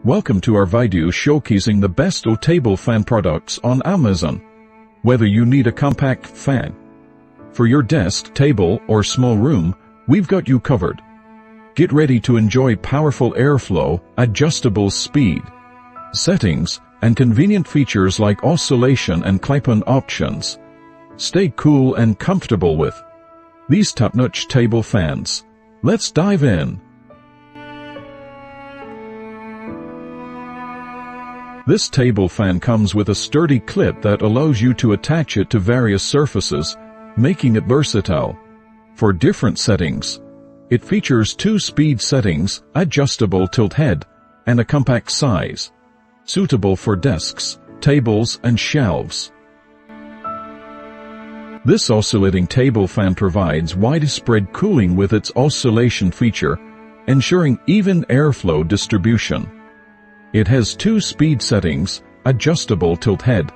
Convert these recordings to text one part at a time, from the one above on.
Welcome to our video showcasing the best table fan products on Amazon. Whether you need a compact fan for your desk, table, or small room, we've got you covered. Get ready to enjoy powerful airflow, adjustable speed, settings, and convenient features like oscillation and clip-on options. Stay cool and comfortable with these top-notch table fans. Let's dive in. This table fan comes with a sturdy clip that allows you to attach it to various surfaces, making it versatile for different settings. It features 2 speed settings, adjustable tilt head, and a compact size, suitable for desks, tables, and shelves. This oscillating table fan provides widespread cooling with its oscillation feature, ensuring even airflow distribution. It has 2 speed settings, adjustable tilt head,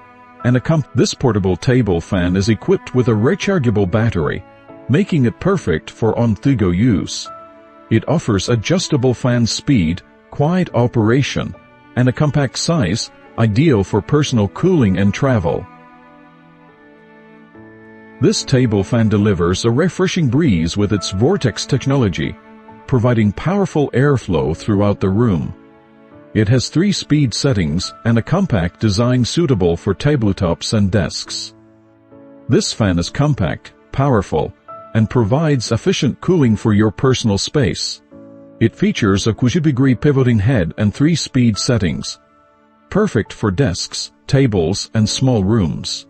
and this portable table fan is equipped with a rechargeable battery, making it perfect for on-the-go use. It offers adjustable fan speed, quiet operation, and a compact size, ideal for personal cooling and travel. This table fan delivers a refreshing breeze with its vortex technology, providing powerful airflow throughout the room. It has 3 speed settings and a compact design suitable for tabletops and desks. This fan is compact, powerful, and provides efficient cooling for your personal space. It features a 90-degree pivoting head and 3 speed settings, perfect for desks, tables, and small rooms.